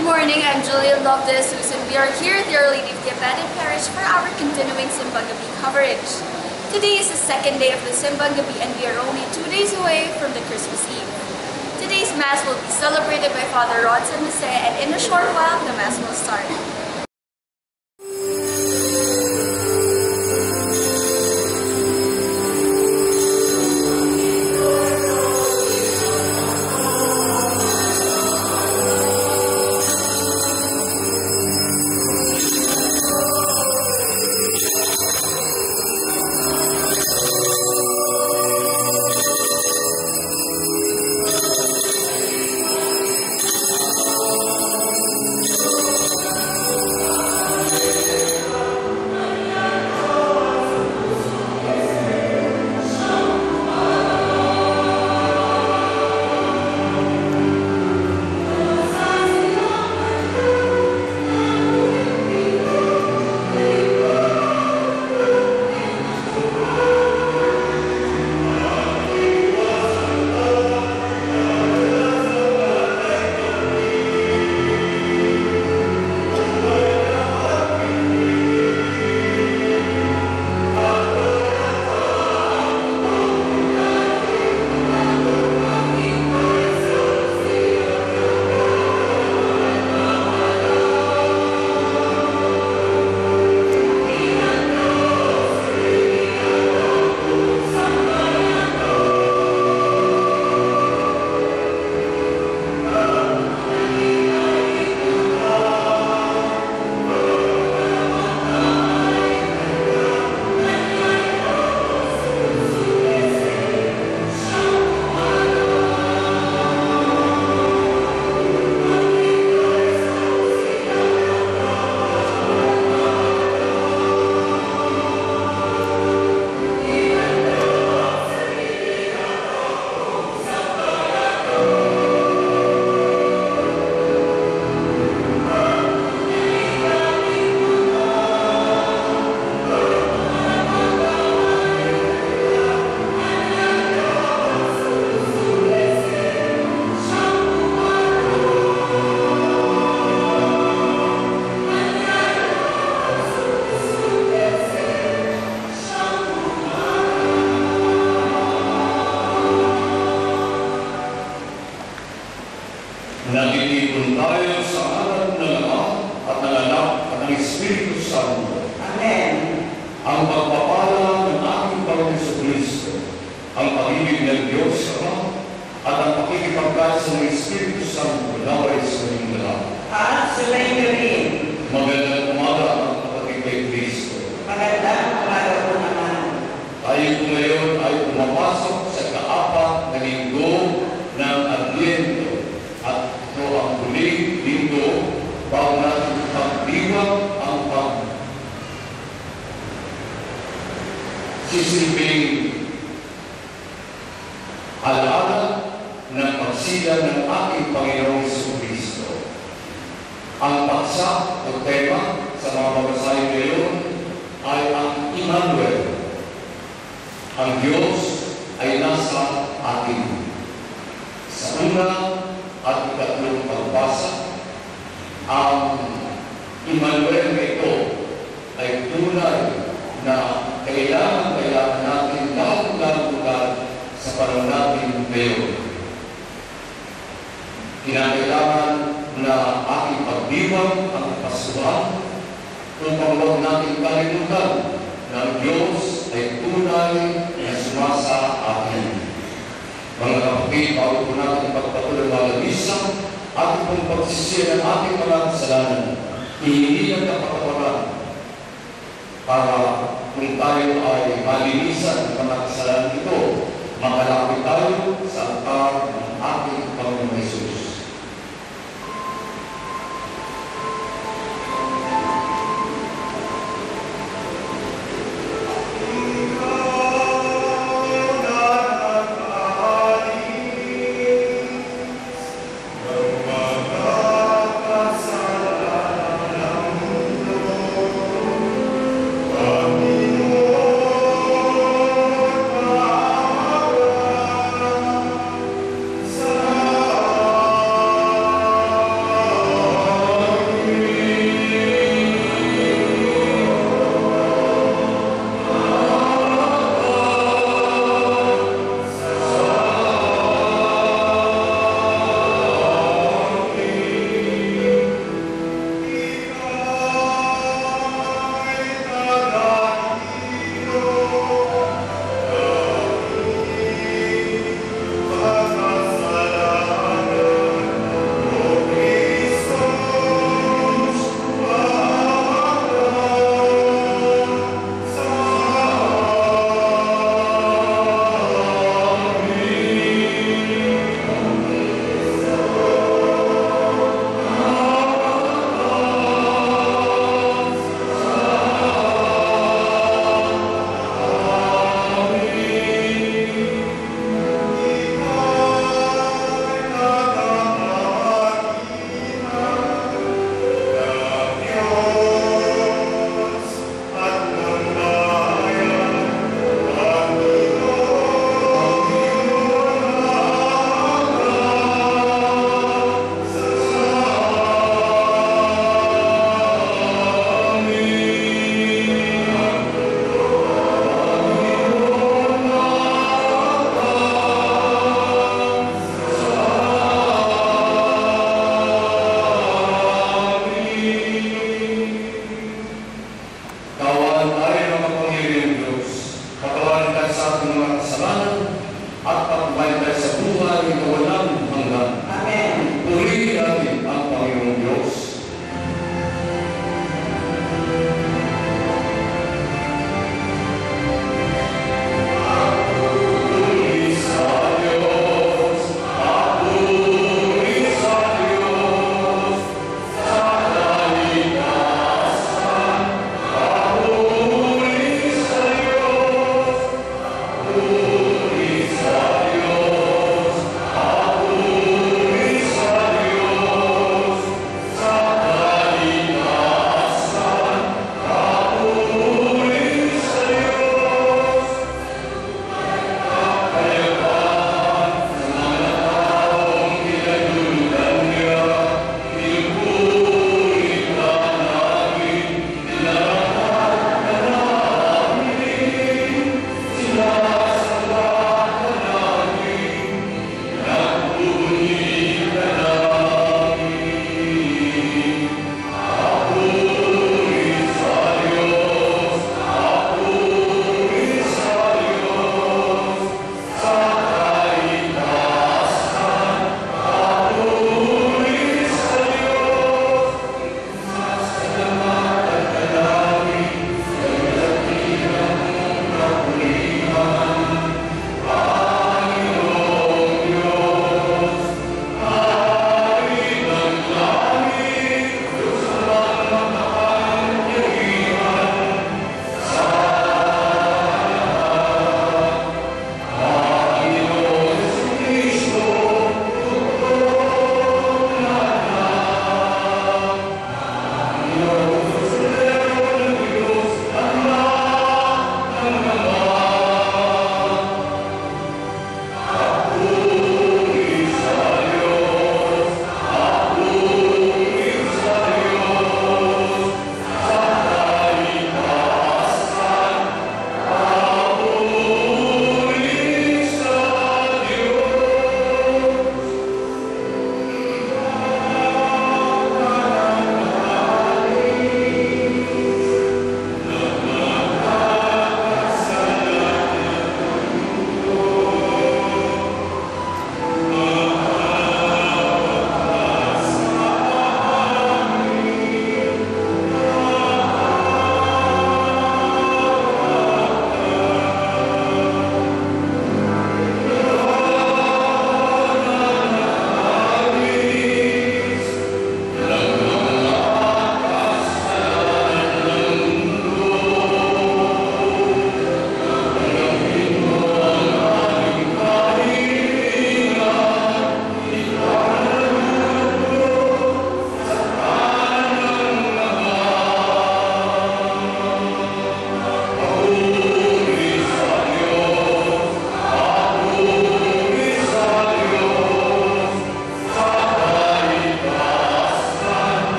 Good morning, I'm Julia Lopez Susan. We are here at the Our Lady of the Abandoned Parish for our continuing Simbang Gabi coverage. Today is the second day of the Simbang Gabi and we are only 2 days away from the Christmas Eve. Today's Mass will be celebrated by Father Rod San Jose and in a short while, the Mass will start. Nagtitipon tayo sa ngalan ng Ama at ng Anak at ng Espiritu Santo. Amen. Ang pagpapala ng aking Panginoon Jesucristo, ang pag-ibig ng Diyos Ama, at ang pakikipagkasa ng Espiritu Santo naway sa inyong lahat. At sa inyo rin. Magandang umaga ang kapatid kay Kristo. Magandang umaga po naman. Tayo ngayon ay pumapasok sa kaapat na linggo ng Adbyento. At ito ang huling linggo bago natin pagdiwang ang sisilbing alaala ng pagsila ng ating Panginoong Jesucristo. Ang paksa o tema sa mga babasahin ngayon ay ang Emmanuel. Ang Diyos ay nasa atin. Sa una at ikatlong pagbasa, ang Emmanuel na ito ay tunay na kailangan natin lalong-lalong sa panahon natin ngayon. Kinakailangan na ating pagdiwang ang Pasuhan upang huwag natin kalimutan na ang Diyos ay tunay na sumasa atin. Mga kapatid, bago po natin pagpatuloy ng misa, ating pong pagsisira ng ating mga kasalanan, hihingi ng kapatawaran para kung tayo ay malinisan ng mga kasalanan ito, makalapit tayo sa altar ng ating Panginoong Jesus.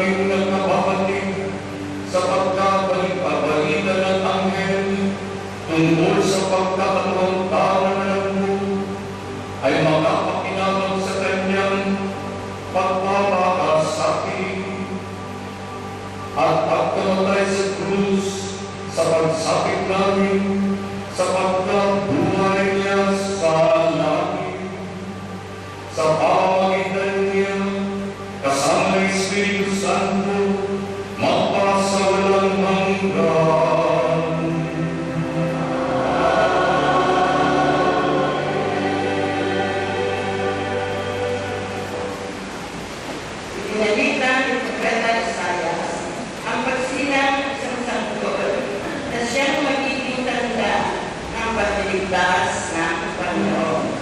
naming nagkababalik sa pagkabalita ng anghel tungkol sa pagkakatuwang tao na mo ay makapakinabang sa kanyang pagpapakasakit at pagkamatay sa krus sa pagsakit namin sa pagkabuhay niya sa langit. Sa pamagitan niya, kasama ng Espiritu Santo, magpasawalang hanggan. Pinalita ni Propeta Isaias ang pagsilang isang sanggol na siyang magiging tanda ng pagligtas ng Panginoon.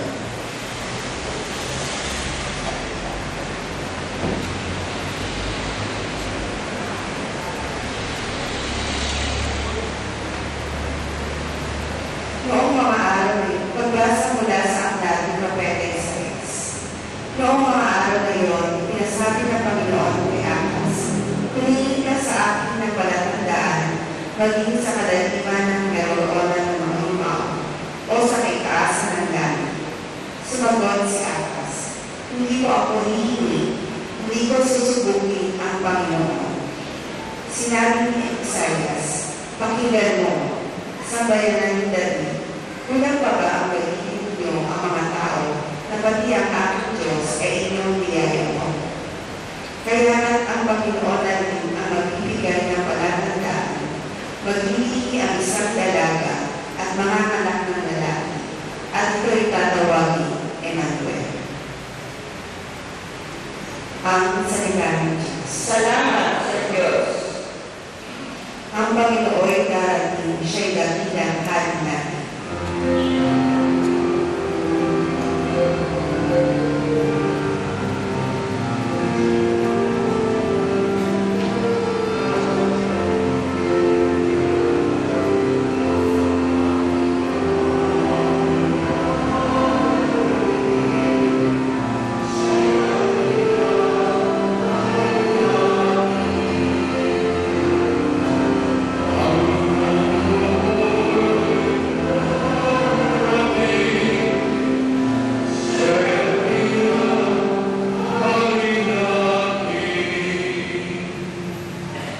Noong mga araw na yun, pagbasa mula sa aklat ni Propeta Isaias. Noong mga araw na yun, pinasabi ng Panginoon kay Akas, "Tumingin ka sa aking nagpalatandaan, maging sa kalaliman ng karoroonan ng mga imaw, o sa kaitaasan ng langit." Sumagot si Akas, "Hindi ko ako hihingi, hindi ko susubukin ang Panginoon." Sinabi ni Isaias, "Pakinggan mo, sa bayanan ng David, kulang pa ba ang pag-ibig niyo ang mga tao na pati ang aking Diyos ay inyong niyaya mo? Kailangan ang Panginoon natin ang magbibigay ng palatandaan, maglilihi ang isang dalaga at mga anak ng lalaki, at ito'y tatawagin Emmanuel." Ang salita ng Diyos. Salamat sa Diyos. Ang Panginoon ay darating, siya'y dakilang hari natin.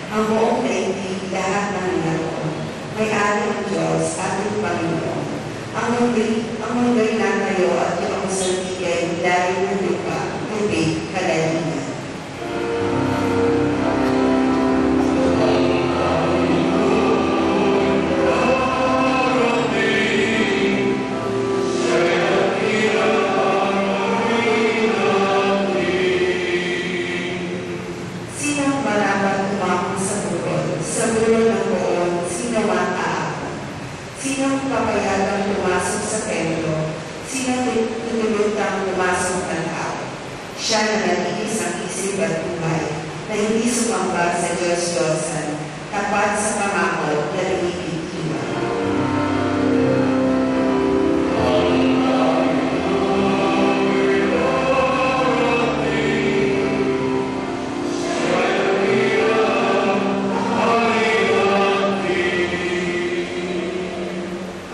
Ang buong daigdig, lahat ng naroon, may-ari ng Diyos, ating Panginoon. Ang mundo'y natayo at yung sandigay, dahil ng lupa, tubig, kalaliman. Sinong marapat umako sa burol ng poon, sino man aako? Sinong papayagang pumasok sa templo, sinong tutulutang pumasok ng tao? Siya na nalinis ang isip at buhay, na hindi sumamba sa Diyos-Diyosan, tapat sa pangako na lumipit-iwan.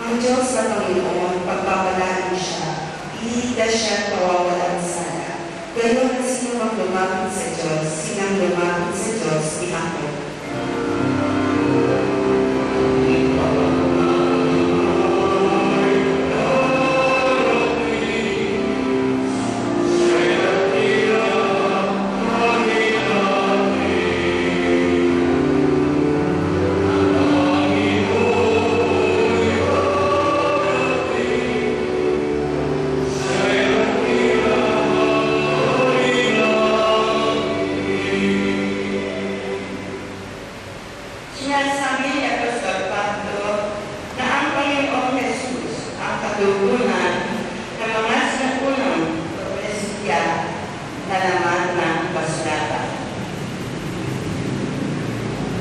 Ang Diyos na Panginoon, pagpapalain siya, iligtas siya at pawawalang sala. Pero na sino ang lumapit sa Diyos, sinang lumapit sa Diyos, di ako. Sinasabi ni Apostol Pablo na ang Panginoong Jesus ang katugunan ng mga sinaunang propesya na laman ng kasulatan.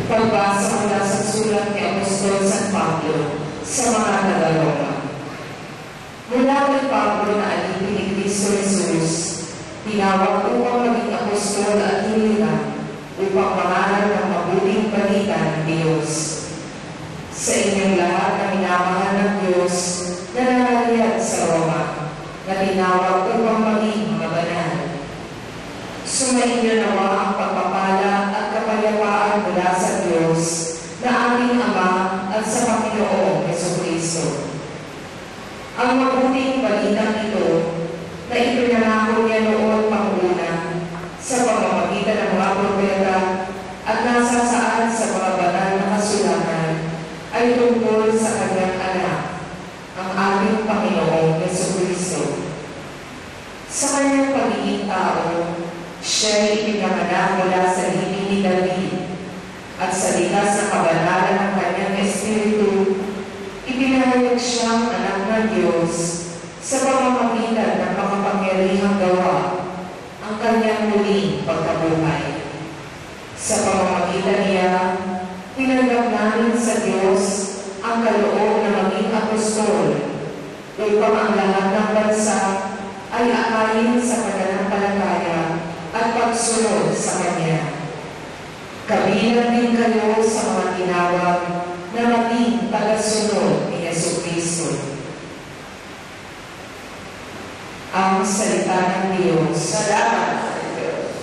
Pagbasa mula sa sulat ni Apostol San Pablo sa mga taga-Roma. Mula kay Pablo na alipin ni Kristo Jesus, tinawag upang maging apostol at hinilang upang mangaral ng mabuting balita ng Diyos. Sa inyong lahat na minamahal ng Diyos na nananalyag sa Roma, na tinawag upang maging mga banal. Sumainyo nawa ang pagpapala at kapayapaan mula sa Diyos na aming Ama at sa Panginoong Jesucristo. Ang mabuting balitang ito na ipinangako niya noon panguna sa pamamagitan ng mga propeta at nasasaad sa mga banal na kasulatan ay tungkol sa kanyang anak, ang aming Panginoong Jesucristo. Sa kanyang pagiging tao, siya'y ipinanganak mula sa libing ni David at sa likas na kabanalan ng kanyang Espiritu, ipinahayag siyang anak ng Diyos sa pamamagitan ng makapangyarihang gawa ang kanyang muling pagkabuhay. Sa pamamagitan niya, tinanggap namin sa Diyos ang kaloob na maging apostol upang ang lahat ng bansa ay akayin sa pananampalataya at pagsunod sa Kanya. Kabilang din kayo sa mga tinawag na maging tagasunod ni Jesucristo. Ang salita ng Diyos. Salamat sa Diyos.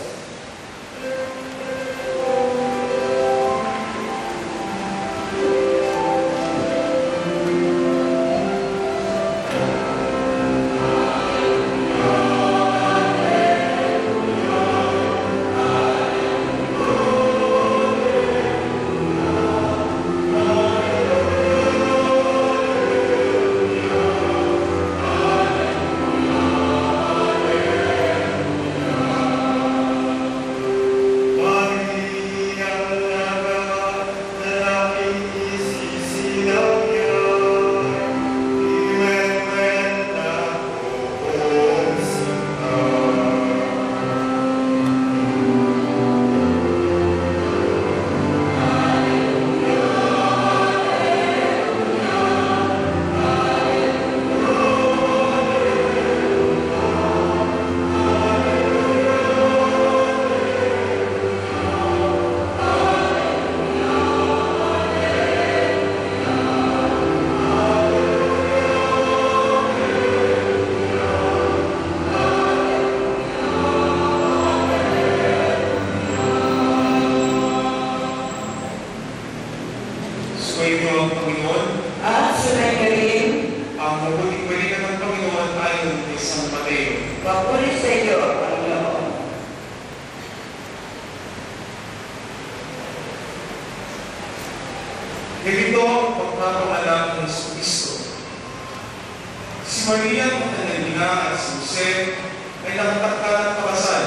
Sumainyo ang Panginoon. At sumainyo Ang mabuting balita ng Panginoon ayon kay San Mateo. papuri sa iyo, Panginoon. Ganito ang pagpapanganak ng Kristo. Si Maria ang Magdalena at si Jose ay nakatakda ng pakasal.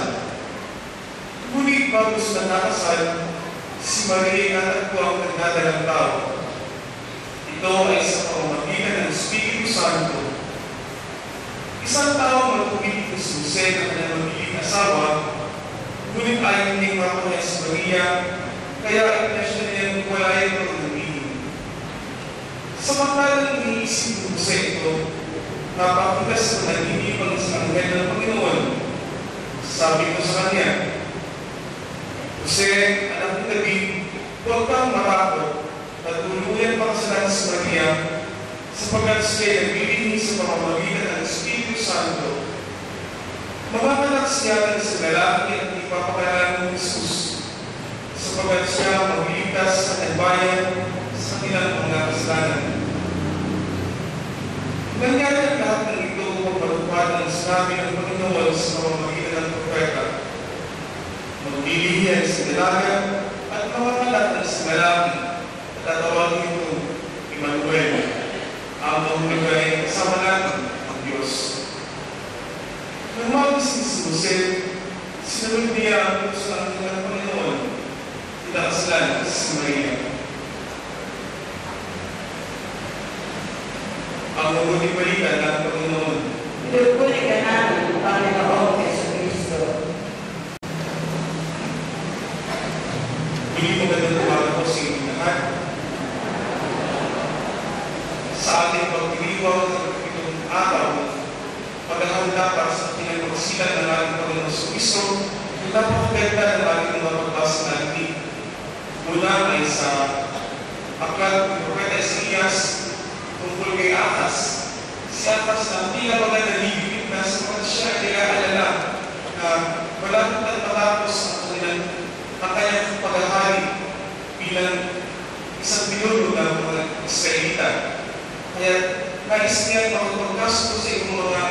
Ngunit bago sila nakasal, si Maria ay natagpo ang nagdadalang tao. Ito ay sa pamamagitan ng Espiritu Santo. Isang tao magpumili kung si Jose na kanyang magiging asawa, ngunit ayaw niyang mapahaya si Maria, kaya ipinasya niyang walayan ng pag-ibig. Samantalang iniisip ng Jose ito, napakitas na nag-iibang sa anghel ng Panginoon. Sabi ko sa kanya, Jose, anak ng David, huwag kang matakot at tuluyan pakasalan si Maria sapagkat siya nagbibigay sa pamamagitan ng Espiritu Santo. Mamanganak siya sa lalaki at ipapakalanan ng Jesus sapagkat siya magliligtas sa kanyang bayan sa kanilang mga kasalanan. Nangyari ang lahat ng ito upang matupad ang sinabi ng Panginoon sa pamamagitan ng propeta. Maglilihiyan si dalaga at mamanganak ng si lalaki at tatawagin ito Emmanuel. Ang mahulaga ay kasama natin ang Diyos. Nang magising si Jose, sinunod niya ang puso ng kanyang Panginoon. Tinakasalan si Maria. Ang mabuting balita ng Panginoon. Pinupuri ka namin, Panginoong Jesucristo. Hindi magandang umaga po sa inyong lahat. Sa ating pagdiriwang ng pitong araw, paghahanda para sa pinagpagsilan ng ating Panginoon Jesucristo, Ay napakaganda ng ating mga pagbasa natin. Mula ay sa aklat ng Propeta Isaías tungkol kay Ahaz. Si Ahaz na tila baga nalibigit na sapagkat siya ay nag-aalala na malapit na matapos ang kanyang paghahari bilang isang pinuno ng mga Israelita. Kaya nais niya makapagkasto sa iyong mga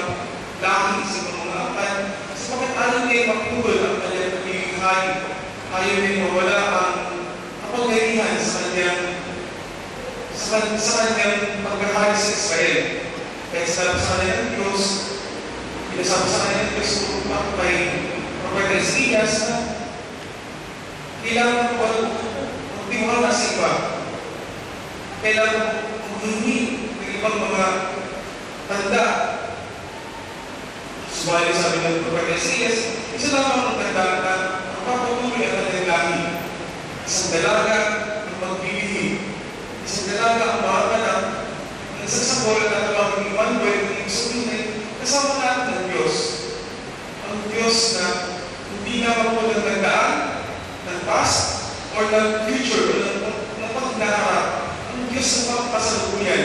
lahi, sa iyong mga akan, sapagkat ayaw niya mapugol ang kanyang pagiging hari. Ayaw niya mawala ang kapangyarihan sa kanyang paghahari sa Israel. Kaya sabi sa kanya ng Diyos, pinasabi sa kanya ng Diyos kung kay Propeta Isaías na kailangan mo magtiwala sa iba. Kailangan maghingi ng ibang mga tanda. Subalit sabi ng Propeta Isaías, isa lamang ang tanda na magpapatuloy ang kanyang lahi. Isang dalaga ng magbibigay. Isang dalaga ang makakala ng isang sakol na tawagin ni Emmanuel ng ibig sabihin kasama natin ng Diyos. Ang Diyos na hindi na mapulang ng daan, ng past, or ng future, o ng pagnaharap. Ang Diyos na pagpasalukuyan.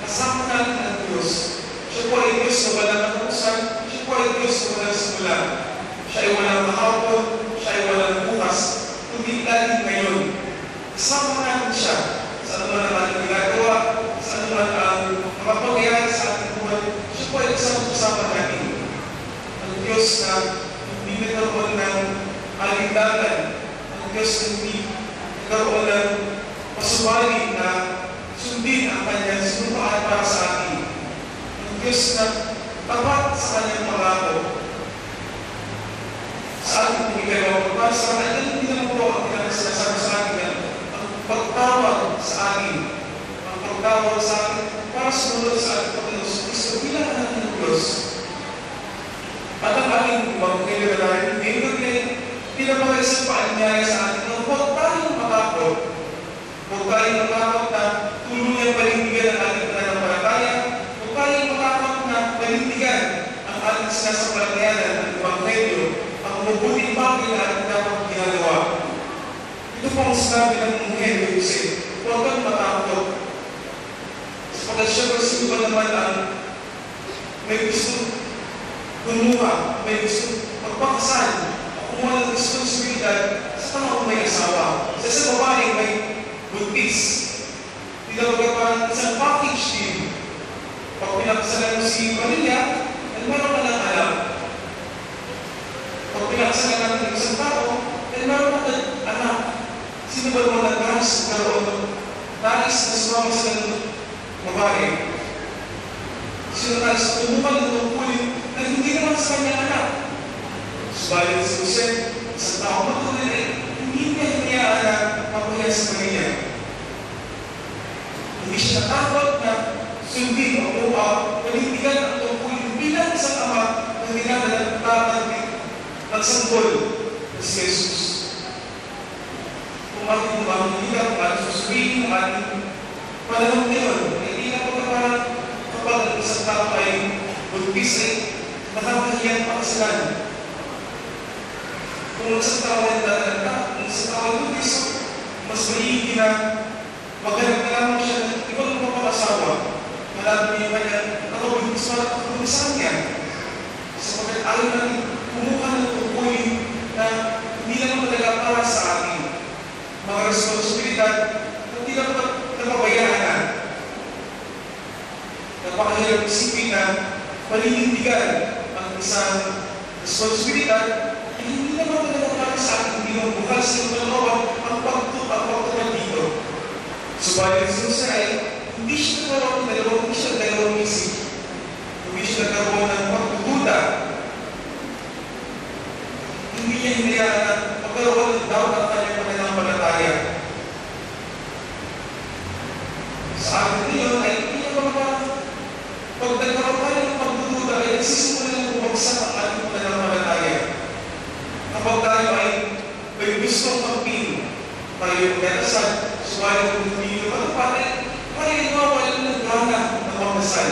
Kasama natin ang Diyos. Siya po ay Diyos na walang katapusan. Siya po ay Diyos na walang simula. Siya ay walang kahapon. Siya ay walang bukas. Kundi laging ngayon. Kasama natin siya sa anuman ang ating ginagawa, sa anuman ang makapangyayari sa ating buhay. Siya po ay kasama natin. Ang Diyos na hindi nagkaroon ng alindagan. Ang Diyos na hindi nagkaroon ng pasubali na sundin ang kanyang sinumpaan para sa atin. Ang Diyos na tapat sa kanyang pangako. Sa ating pumigalaw pagbasa, ay hindi naman po ang sinasabi sa atin ang pagtawag sa atin. Ang pagtawag sa atin para sumunod sa ating Panginoon sa Kristo bilang anak ng Diyos. At ang ating magkailangan, hindi na mga isang paanyaya sa atin na huwag tayong matakot. Huwag tayong matakot na tulungan panindigan ang ating pananampalataya. Huwag tayong matakot na panindigan ang ating sinasampalatayanan ng Ebanghelyo, ang mabuting bagay na ating dapat ginagawa. Ito po ang sinabi ng mujer ni Jose, huwag kang matakot. Sapagkat siya sino ba naman ang may gusto kumuha, may gusto magpakasal, kumuha ng responsibilidad sa taong may asawa. Sa isang babaeng may buntis. Hindi daw parang isang package din. Pag pinakasalan mo si Maria, ay meron ka lang alam. Pag pinakasalan natin ng isang tao, ay meron ka lang anak. Sino ba naman nag-gas karoon ng nais na sumama sa ganun babae? Sino nais na kumuha ng tungkulin na hindi naman sa kanyang anak? Subalit si Jose, sa tao matuloy ay hindi niya hinayaan na mapuya sa kanya. Hindi siya natakot na sundin o panindigan ang tungkulin bilang isang ama na ginagawa ng sanggol na si Jesus. Kung ating mamahiligan, kung ating susubihin, kung ating panahon ngayon, ay hindi na pagkaparang kapag ang isang tao ay buntis ay nakakahiyang pakasilan. Kung isang tao ay dadalagta, kung isang tao ay buntis, mas maigi na maghanap na lamang siya ng ibang mapapakasawa. Malabi niya kanya, nakabuntis para kapabuntisan niya. Sapagkat ayaw natin kumuha ng tungkulin na hindi naman talaga para sa atin. Mga responsibilidad na hindi naman napabayaan na. Napakahirap isipin na paninindigan ang isang responsibilidad na hindi naman talaga para sa atin. Hindi naman bukas ng dalawa ang pagtutupad dito. Subalit si Jose ay hindi siya nagkaroon ng dalawang isip. Hindi siya nagkaroon ng pagdududa. Hindi niya hinayaan na magkaroon ng doubt ang kanyang pananampalataya. Sa atin ngayon ay hindi na pag nagkaroon tayo ng pagdududa ay nagsisimula ng bumagsak ang ating pananampalataya. Kapag tayo ay may gustong magpili, tayo magkasal, suwayo kung hindi nyo patapatid, tayo ay nawawalan ng gana ng pagkasal.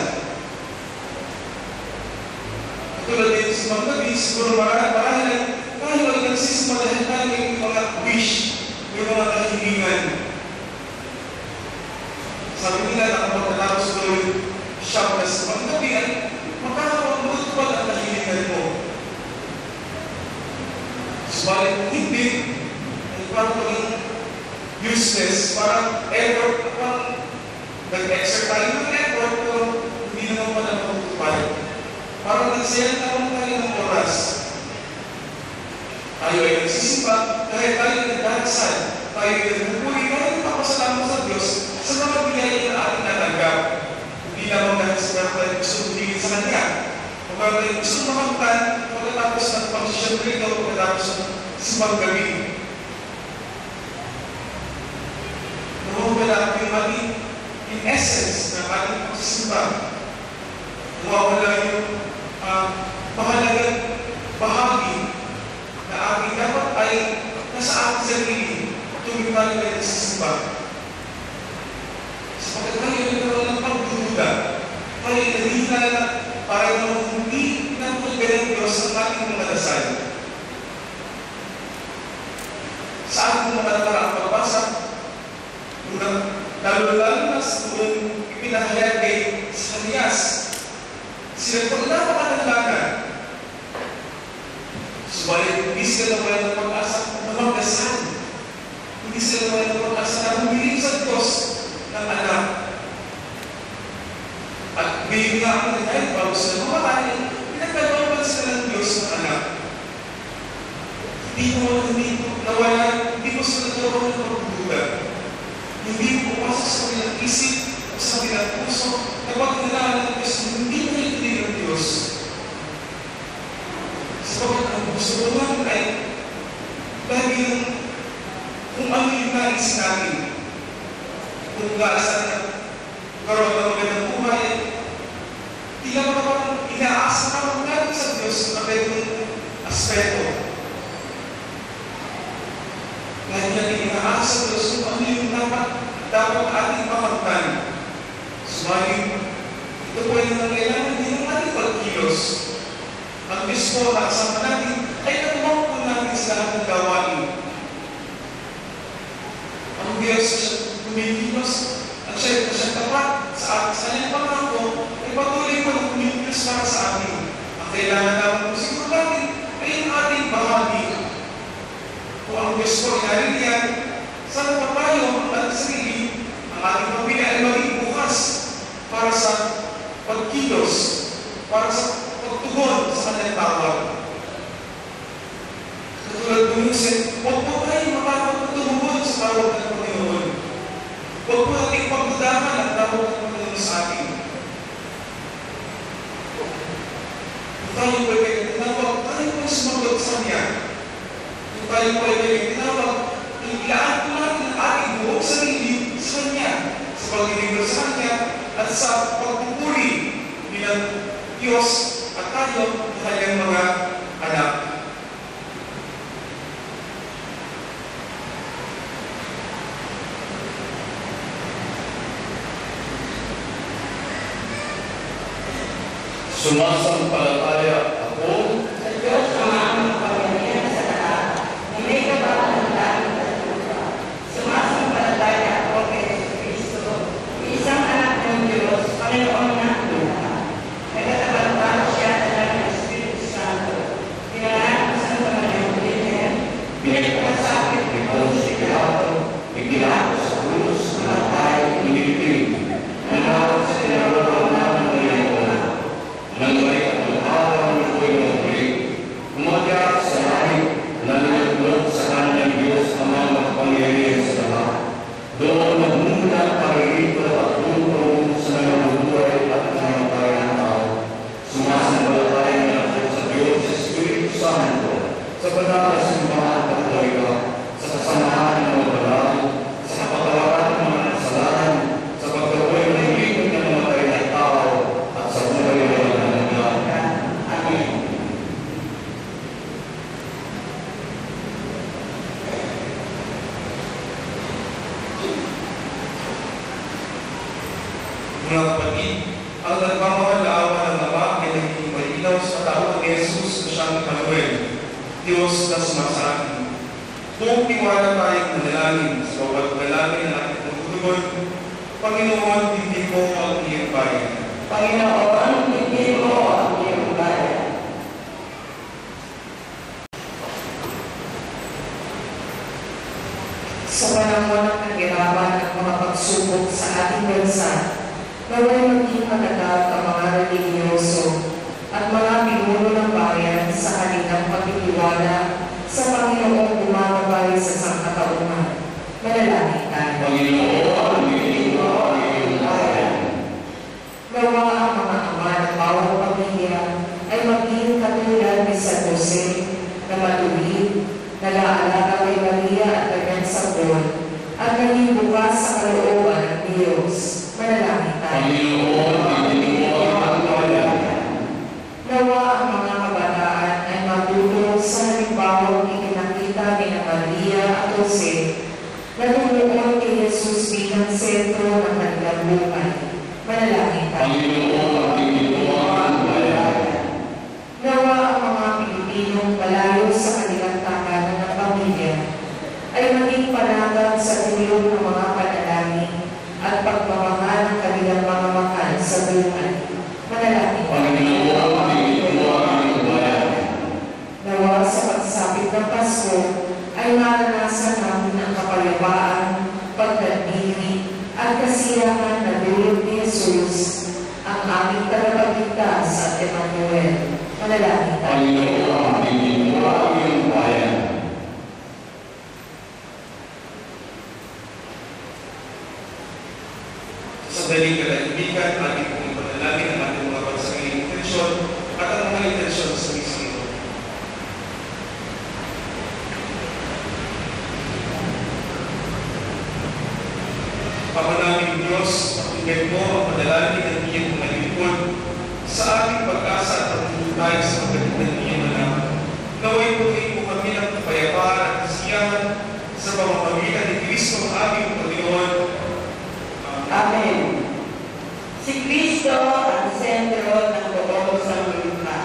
Tulad din si Mang Gabi, siguro marahil tayo ay madahil tayo may mga wish, may mga kahilingan. Sabi nila na kapag natapos ko yung shop na sa paggabi ay makakapag-multipal ang kahilingan mo. Subalit hindi, ay parang maging useless, parang effort, parang nag-exert tayo ng effort, pero hindi naman pala matutupad. Parang nagsayang naman tayo ng oras. Tayo ay nagsisimba, kahit tayo ay nagdarasal, tayo ay nagpupuri, tayo ay nagpapasalamat sa Diyos sa mga biyaya na ating natanggap. Hindi naman dahil sa mga tayo gusto tumingin sa Kanya. Kung mga tayo gusto makamtan, pagkatapos ng pag-siyempre ito, pagkatapos ng simbang gabi. Nawawala yung ating in essence ng ating pagsisimba. Nawawala yung mahalagang bahagi na ating dapat ay nasa ating sarili tuwing tayo ay nagsisimba. Sapagkat tayo ay nagkaroon ng pagdududa, tayo ay nahihina na para naman hindi pinapagay ng Diyos ang ating mga dasal. Sa ating mga nakaraang pagbasa, lalo-lalo na sa tuwing ipinahayag kay Zacarias, sila po napakatalaga. Subalit, hindi sila nawalan ng pag-asa na magdasal. Hindi sila nawalan ng pag-asa na humiling sa Diyos ng anak. At ngayon nga ang nangyay, bago sila mamatay, pinagkagawa sila ng Diyos ng anak. Hindi po sila nagkaroon ng pagdududa. Hindi po pasok sa kanilang isip o sa kanilang puso na pagkakilala ng Diyos, hindi mo hindi ng Diyos. Sabagat ang gusto ko lang ay lagi ng kung ano yung nais natin. Kung gaasan na karoon ng magandang buhay, tila mo parang inaasa ka lang natin sa Diyos na pwedeng aspeto. Lagi natin inaasa sa Diyos kung ano yung dapat ating makamtan. Sumaling, ito po ay nangailangan din ng ating pagkilos. Ang Diyos po, nakasama natin, ay natuwang po natin sa lahat ng gawain. Ang Diyos na siya kumikilos at siya tapat sa kanyang pangako ay patuloy po na kumikilos para sa atin. Ang kailangan naman po siguro natin ay ang ating bahagi. Kung ang Diyos po ay nariliyan, saan pa tayo ang ating sarili, ang ating pamilya ay maging bukas para sa pagkilos, para sa pagtugon sa kanyang tawag. Katulad ng Musa, huwag po tayo makapagtugon sa tawag ng Panginoon. Huwag po natin pagdudahan ang tawag ng Panginoon sa atin. Kung tayo po ay tinawag, tayo po sumagot sa Kanya. Kung tayo po ay tinawag, ilaan po natin ang ating buong sarili sa Kanya, sa pagdilingkod sa Kanya, at sa pagpupuri bilang Diyos at tayo ng kanyang mga anak. Sumasampalataya ako Sa Diyos ang amang pamilya sa lahat, na may kabawal ng langit at lupa. Sumasampalataya ako kay Jesucristo, isang anak ng Diyos, Panginoon natin lahat. Nagkatabatang siya ng Espiritu Santo, pinanganak sa Santa Maria Virgen, pinagpasakit ni Poncio Pilato, iginako sa krus, namatay, iniligtig, nanawag sa pinagawalaw ng Panginoon, nangay at ang araw ng ko'y mabalik, umakyat sa langit, nalulog sa kanyang Diyos ang mga makapangyarihan sa lahat. Doon magmula paririto at tutulong sa nangabubuhay at nangamatay ng tao. Sumasampalataya na ako sa Diyos sa Espiritu Santo, sa banal na simbahan at katoliko, sa kasamahan ng mga banal, sa kapatawaran ng mga kasalanan, sa pagkabuhay ng lipat ng namatay na tao, at sa buhay ng mga nangyayari. Amen. Mga kapatid, ang nagmamahal na awa ng Ama ay naging malinaw sa tao ni Jesus na siyang Emmanuel, Diyos na sumasama. Buong tiwala tayong manalangin sa bawat dalangin ng ating pagtutugod. Panginoon, hindi mo ang iyong bayan. Panginoon, hindi mo ang iyong bayan. Sa panahon ng kahirapan at mga pagsubok sa ating bansa, naway maging matatag ang mga religyoso at mga pinuno ng bayan sa kanilang pagtitiwala sa Panginoong gumagabay sa sangkatauhan. Manalangin tayo. Panginoon, hindi mo ang iyong bayan. Nawa ang mga ama ng bawat pamilya ay maging katulad ni San Jose na matuwid, nag-aalaga kay Maria at kanyang sabon, at naging bukas sa kalooban ng Diyos. Manalangin tayo. Panginoon, hindi mo ang bayan. Nawa ang mga kabataan ay matulog sa halimbawang ikinakita ni Maria at Jose na tumuon kay Jesus bilang sentro ng kanilang buhay. Manalangin tayo. Panginoon, hindi mo ang bayan. Nawa ang mga Pilipinong malayo sa kanilang takanan ng pamilya ay maging panatag sa tulong ng mga panalangin at pagmamahal ng kanilang mga mahal sa buhay. Manalangin tayo. Panginoon, hindi mo ang iyong bayan. Nawa sa pagsapit ng Pasko ay maranasan namin ang kapayapaan, pagdadiri at kasiyahan na dulot ni Jesus, ang aming tagapagligtas at Emmanuel. Manalangin tayo. Panginoon, hindi mo ang iyong bayan. Sa daling kalaibigan, ating pong panalangin ang ating mga pagsanging intensyon at ang mga intensyon sa mismo. Pamanaming Diyos, pakinggan mo ang panalangin ng iyong mga lingkod sa ating pag-asa at pagtutay sa pagdating ng iyong anak. Naway tuloy mo kami ng kapayapaan at kasiyahan sa pamamagitan ni Kristo ang aming Panginoon. Amen. Si Kristo ang sentro ng buong sanglipa.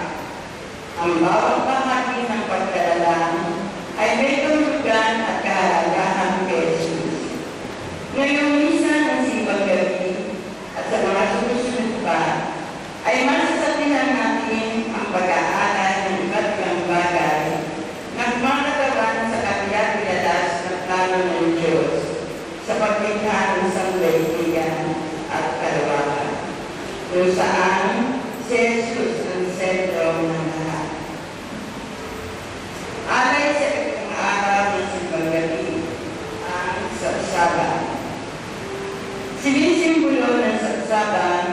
Ang bawat bahagi ng pagdalala ay may tulugan at kahalagahan kay Jesus. Ngayong misa ng simbang gabi at sa mga sumusunod pa, ay masasabihan natin ang pag-aaral ng iba't ibang bagay na gumagawan sa kapilat-pilalas ng plano ng Diyos sa paglikha ng sanggunian at kalawakan, kung saan si Jesus ang sentro ng lahat. Alay sa ikatang araw ng simbang gabi, ang sabsaban. Sinisimbolo ng sabsaban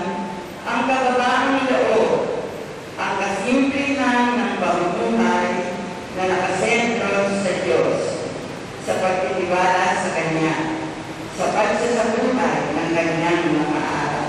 ang kababaang loob, ang kasimplihan ng pamumuhay na nakasentro sa Diyos, sa pagtitiwala sa Kanya, sa pagsasabuhay ng Kanyang mga aral.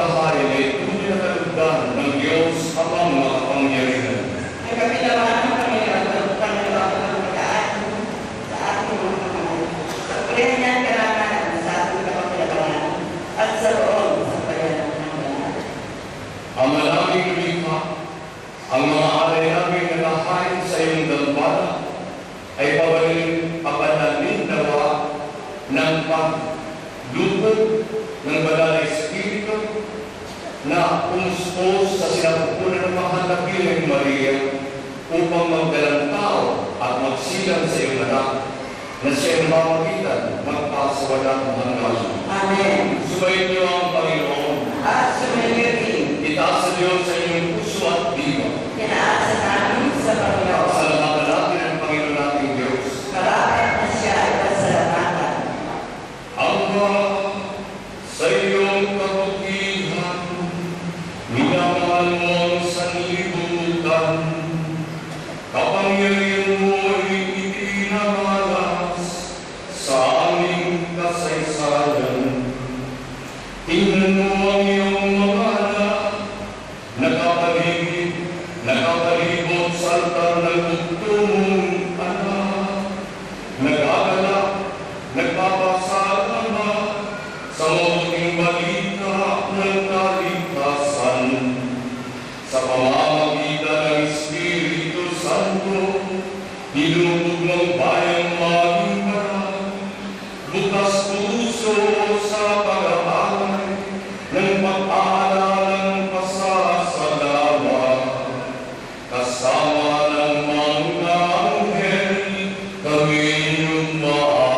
paghahain ay tunay na kalugdan ng Diyos amang makapangyarihan. Ang kapilawan ng Panginoon ng pagkaan sa ating mga kamay. Sa kulihan niyan karangan sa ating kapakilawan at sa roon sa bayan ng banal. Ang malaming lumikha, ang mga alay namin na nakahain sa iyong dambana ay papananin nawa ng paglubog ng banal na Espiritu na umuspos sa sinapupunan ng mahal na Birheng Maria upang magdalang tao at magsilang sa iyong anak na siyang mamagitan magpasawalang hanggan. Amen. Subayin niyo ang Panginoon. At sumayo din. Itaas sa Diyos sa inyong puso at diwa. Tinaasa namin sa Panginoon. Salamatan natin ang Panginoon nating Diyos. Karapat na siya ay pasalamatan. Ama, sa iyong kabutihan, minamahal mo ang sanlibutan. Kapangyarihan mo ay itinamalas sa aming kasaysayan. Tingnan mo ang iyong mga anak, nakapaligid sa altar ng bugtong anak, nagagalak, nagpapasalamat sa mabuting balita ng kaligtasan. Sa pamamagitan ng Espiritu Santo, nilubog ng bayang maging banal, bukas puso sa pag-aalay ng pag-aalala ng pasasalamat. Kasama ng mga anghel, kami inyong maaari.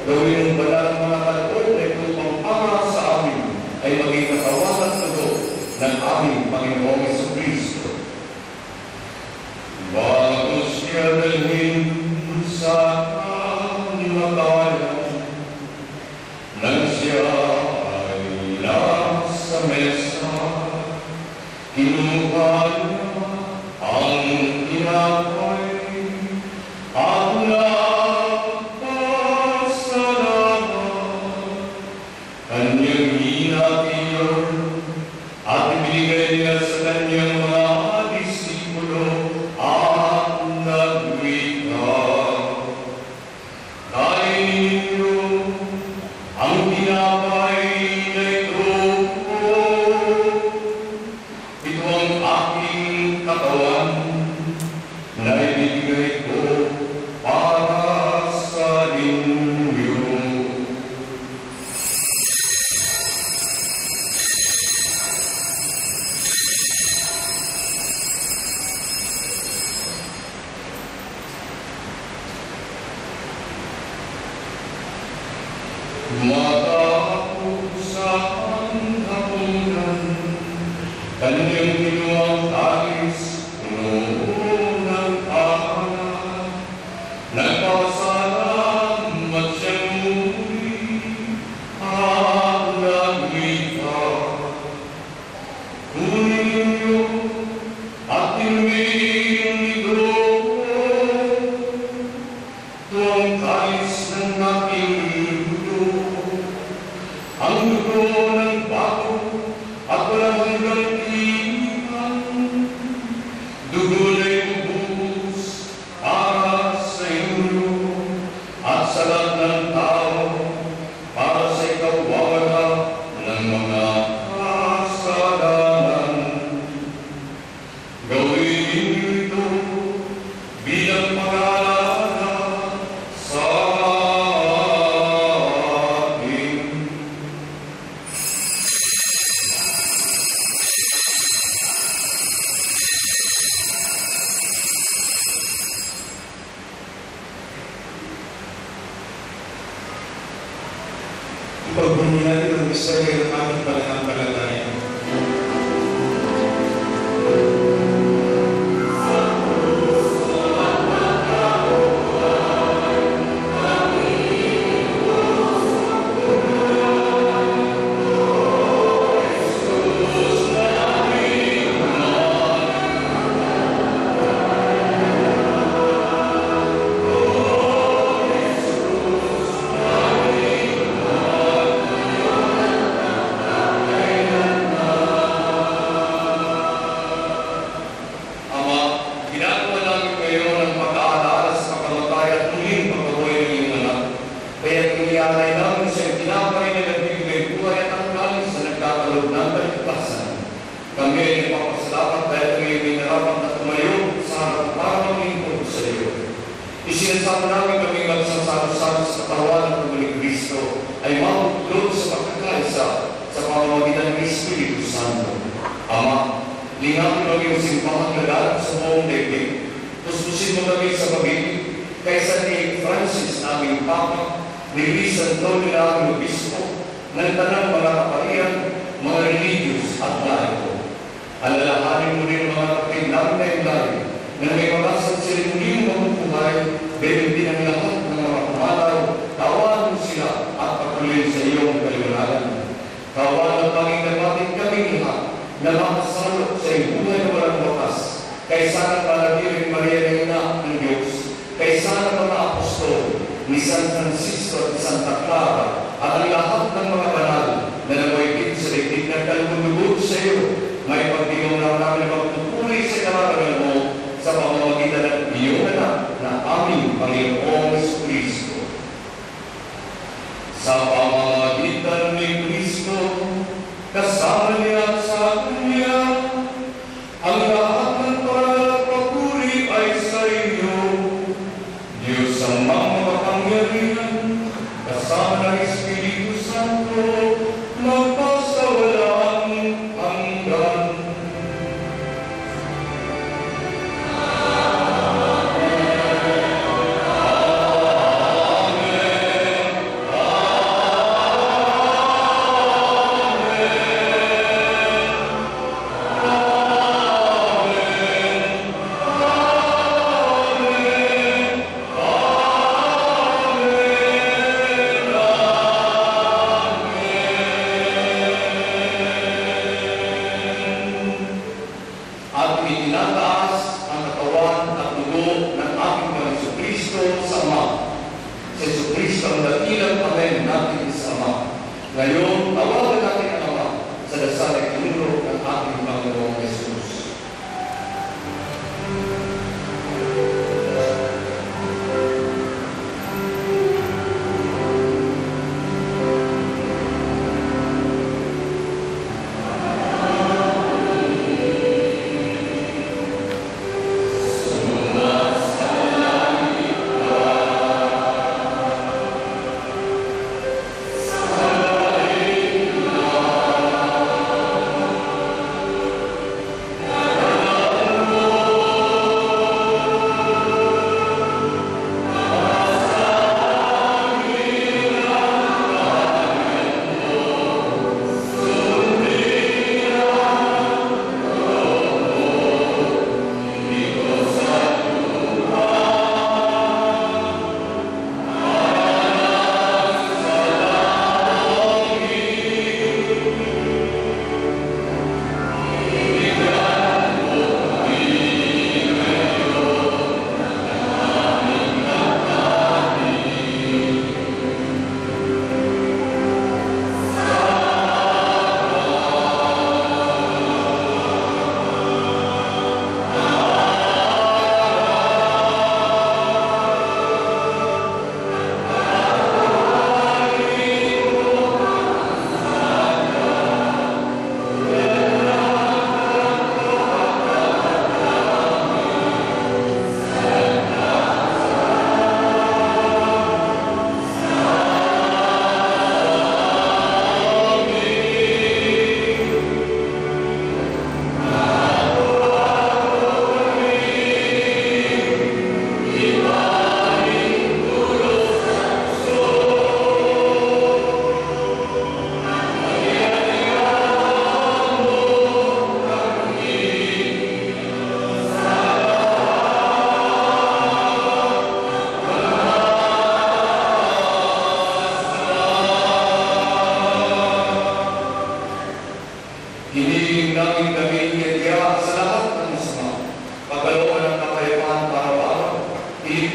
Gawin ang banal ng mga kaloob na ito pang sa amin ay maging katawan at tugo ng aming Panginoong Jesucristo. Bago siya dalhin sa kamatayan, nang siya ay nasa mesa, kinuha niya ang tinapay at kanyang hinatiyon at ibinigay niya sa kanyang mga disipulo at nagwika. Kainin niyo ang tinapay na ito ko. Ito ang aking katawan na ibinigay ko para sa inyo. Matapos sa hapunan, kanyang kinuwang talis, puno ng alak. Nagpasalamat siya muli at nagwika. Kunin niyo at inumin ito. dugo na ibubus para sa inyo at sa lahat ng tao para sa ikawalan ng mga kasalanan. Gawin ninyo ito bilang pag-aalala sa akin. Ipagbunin natin ang misteryo ng aming pananampalataya. Ginagawa namin ngayon ang pag-aalala sa kapamatay at muling pagkabuhay ng iyong anak. Kaya inialay namin sa iyong tinapay na nagbibigay buhay at ang kalis na nagkakaloob ng kaligtasan. Kami ay nagpapasalamat dahil ngayon ay narapat na tumayo sa harap para maglingkod sa iyo. Isinasabi namin kami magsasalo-salo sa katawan ng Pagkaling Kristo ay mabuklod sa pagkakaisa sa pamamagitan ng Espiritu Santo. Ama, lingapin mo yung simbahan na lahat sa buong daigdig. Puspusin mo kami sa pag-ibig kaysa ni Francis naming Papa, ni Luis Antonio naming Obispo, ng tanang mga kaparian, mga religious at laiko. Alalahanin mo rin mga kapatid namin na ilalim na may makasal sila muling mabubuhay, gayon din ang lahat ng mga pumalaw, tawanan mo sila at patuloy sa iyong kaliwanagan. Tawanan panging nabatin kaming lahat na makasalo sa iyong buhay na walang wakas, kaysa ng Panagbiring Maria na Ina ng Diyos, kaysa ng mga apostol ni San Francisco at Santa Clara, at ang lahat ng mga banal na nawaigit sa daigdig ng kalugod sa iyo, may pagdinong na namin na magpupuri sa karangalan mo sa pamamagitan ng iyong anak na aming Panginoong Jesucristo. Sa pamamagitan ni Kristo, kasama niya sa Kanya, ang lahat ng papuri ay sa iyo. Diyos ang makapangyarihan, kasama ng Espiritu Santo,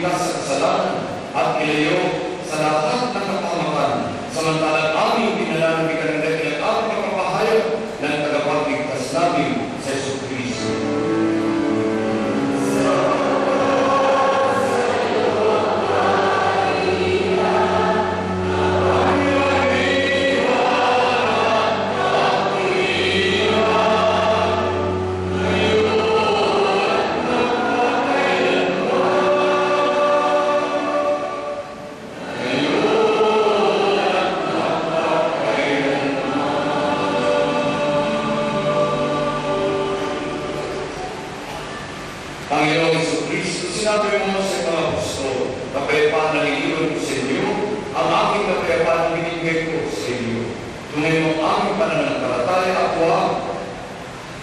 iligtas sa kasalanan at ilayo sa lahat ng kapahamakan, samantalang aming pinalangin ka ng dahil ang pagpapahayag ng tagapagligtas namin sa Jesucristo. Panginoong Jesucristo, sinabi mo sa mga apostol, kapayapaan na iniwan ko sa inyo, ang aking kapayapaan na binigay ko sa inyo. Tunay mo ang aming pananampalataya at huwag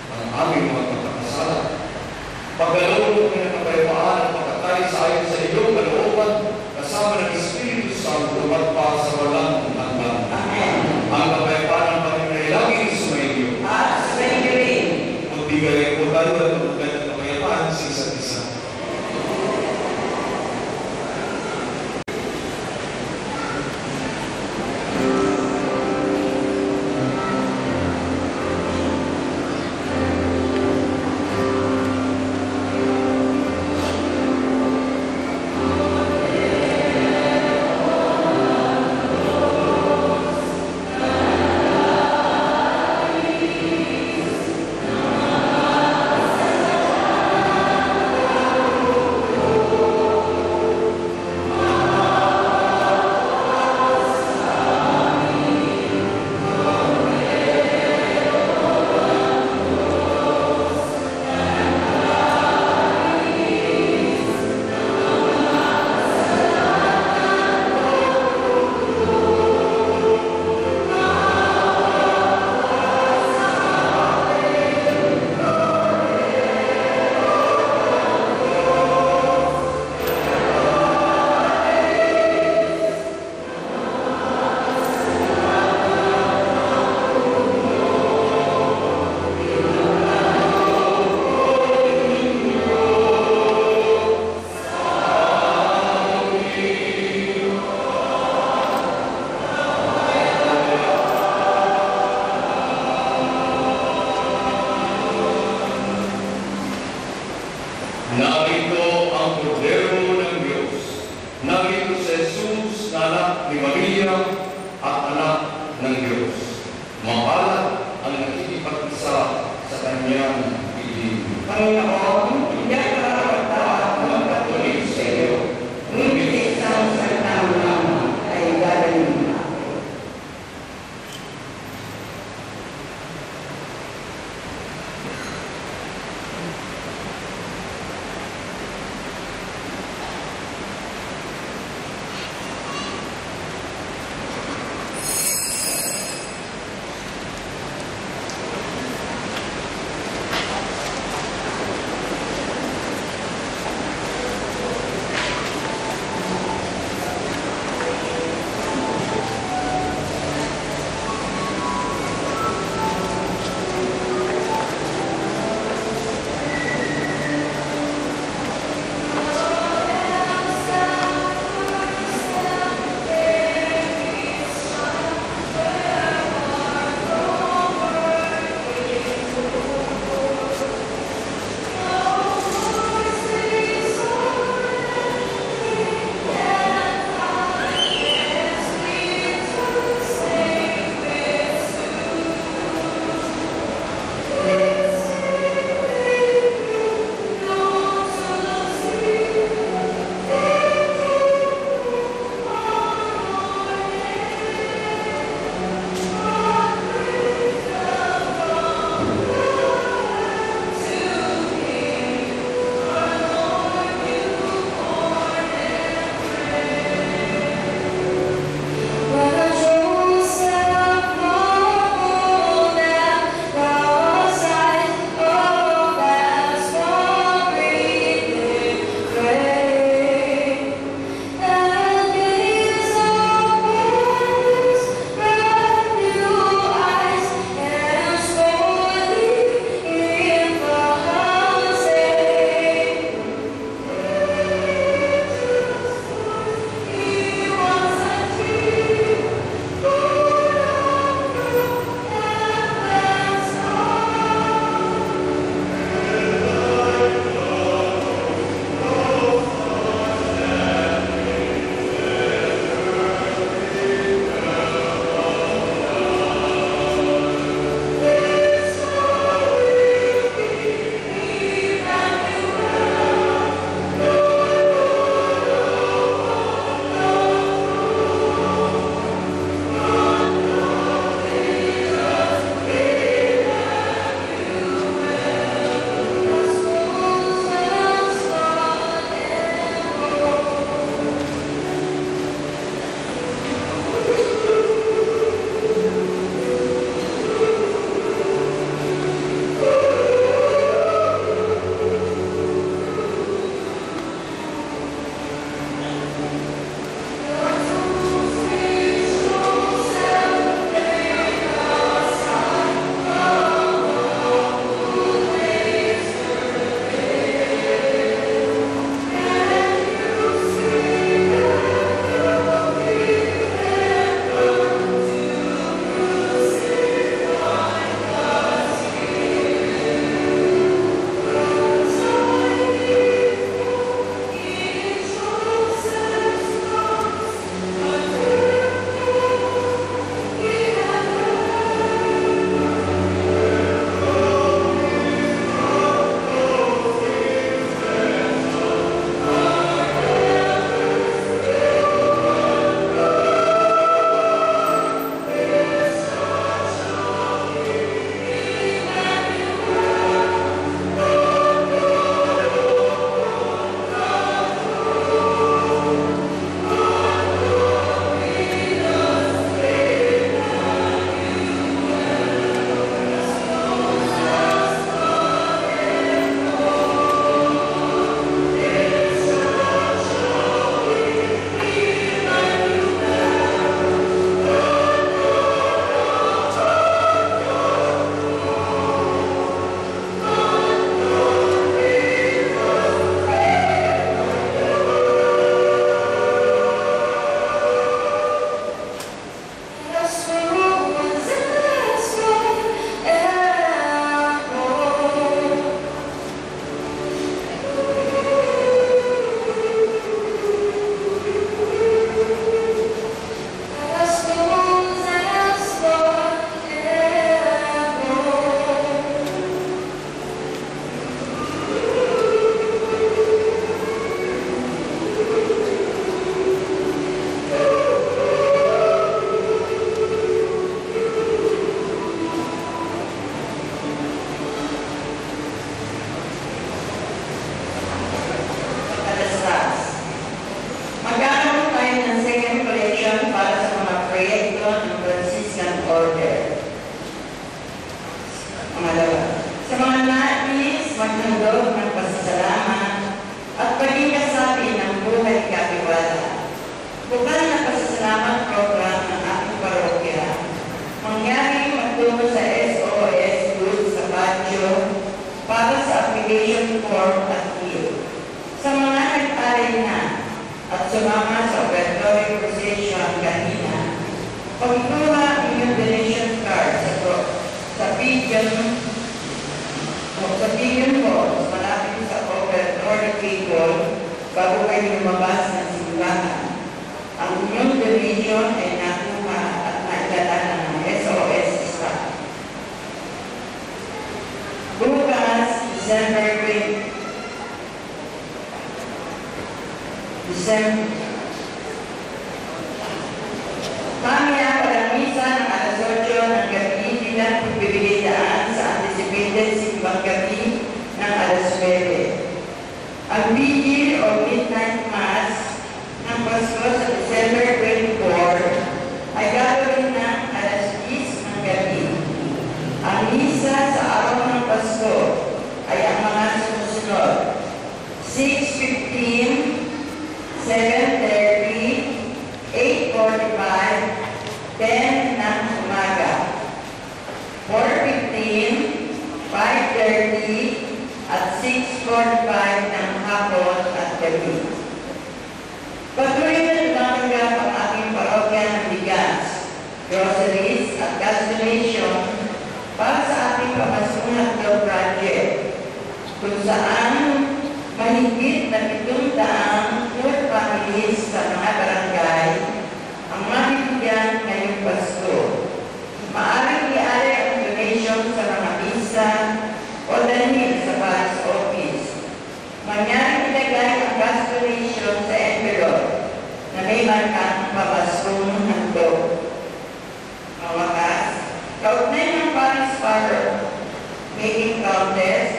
ang aming mga pagkakasala. Pagkaloob mo ng kapayapaan at pagkatay sa ayon sa iyong kalooban, kasama ng Espiritu Santo at pa sa walang hanggan. Amen. Ang kapayapaan ng Panginoon ay laging sumainyo. At sa inyo rin. Magbigay po tayo at magbigay ng kapayapaan sa isa't isa. Narito ang Kordero ng Diyos. Narito si Jesus na anak ni Maria at anak ng Diyos. Mapalad ang nakikipag-isa sa kanyang piling. Panginoon, hindi ako nakakatawa magpatuloy sa iyo. Ngunit isang salita mo lamang ay gagawin mo. tayo na at sumama sa offertory procession kanina, pagkuha ang inyong donation card sa pigeon box malapit sa offertory table bago kayo lumabas ng simbahan. Ang inyong donation ay nakuha at nailala ng SOS staff. Bukas, December mamaya para misa ng alas 8 ng gabi bilang pagbibigay daan sa anticipated simbang gabi ng alas 9. Ang vigil o midnight mass ng Pasko sa December 24 ay gagawin ng alas 10 ng gabi. Ang misa sa araw ng Pasko ay ang mga sumusunod: 6:15, 7:30, 8:45, 10 ng umaga, 4:15, 5:30, at 6:45 ng hapon at gabi. Patuloy na tumatanggap ang ating parokya ng bigas, groceries at gas donation para sa ating pamasunat daw project, kung saan mahigit na 700 poor families sa mga barangay ang mabibigyan ngayong Pasko. Maaaring iari ang donation sa mga misa o dalhin sa parish office. Mangyaring ilagay ang gas donation sa envelope na may markang papaskong handog. Mawakas, kaugnay ng parish parlor making contest,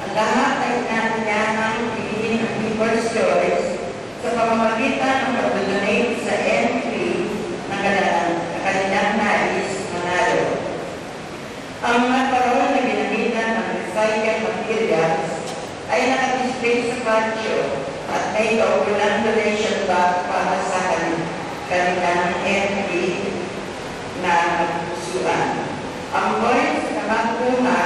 ang lahat ay inanyahang piliin ang people's choice sa pamamagitan ng pag-donate sa entry na kanilang nais manalo. Ang mga paroon na ginamitan ng recycled materials ay nakadisplay sa patio at may kaukulang donation bag para sa kanilang entry na magpusuan. Ang points na makuha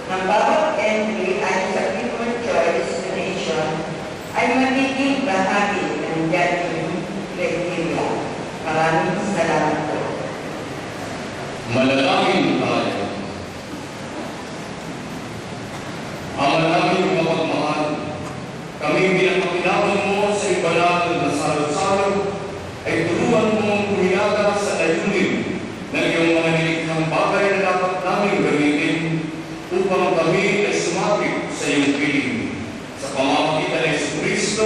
ng bawat entry ay sa people's choice donation ay magiging bahagi ng judging criteria. Maraming salamat po. Manalangin tayo. Ama namin mapagmahal, kami pinapakinaban mo sa ibanatan na salo-salo ay turuan mo kumilaga sa layunin ng iyong mga nilikhang bagay na dapat namin gamitin upang kami ay sumapit sa iyong piling. Sa pamamagitan ng Jesucristo,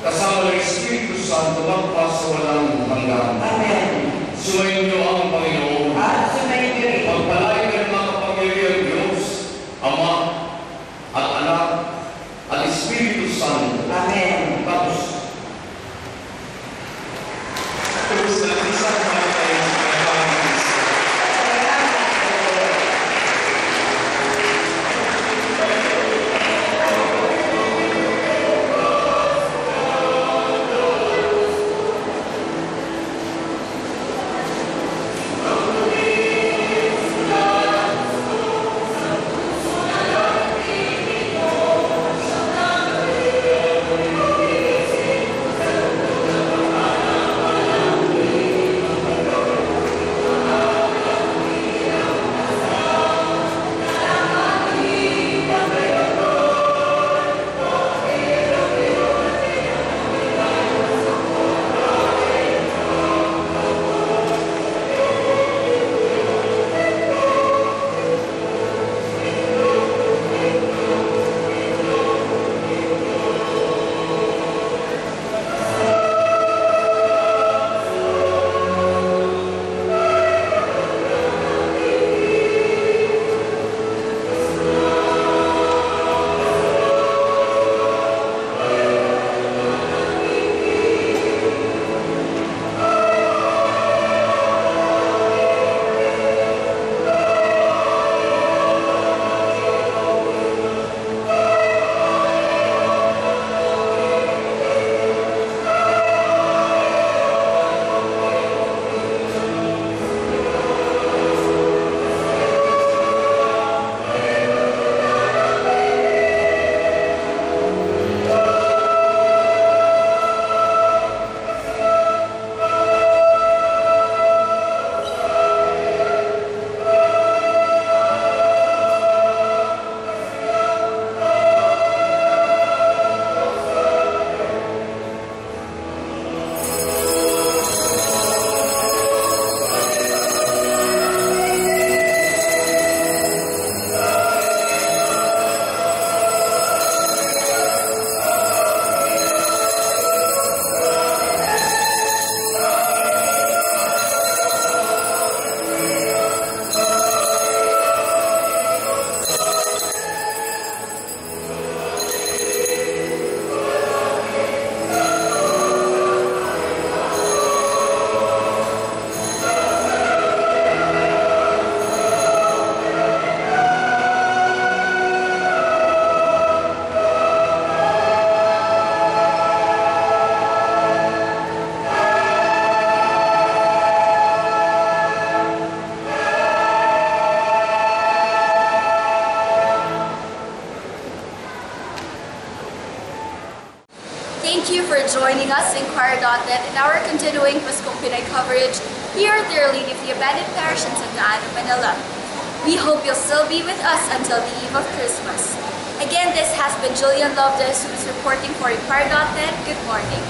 kasama ng Espiritu Santo magpas sa walang hanggan. Amen. Sumayin niyo ang Panginoon. At sumayin niyo rin. Pagpalain ka ng mga kapangyarihan Diyos, Ama, at Anak, at Espiritu Santo. Amen. Tapos, Tapos na isang mga tayo sa kanyang Amen. Thank you for joining us in Choir.net in our continuing Paskong Pinay coverage here at the Our Lady of the Abandoned Parish in Santa Ana, Manila. We hope you'll still be with us until the eve of Christmas. Again, this has been Julian Lovedes, who is reporting for Choir.net. Good morning.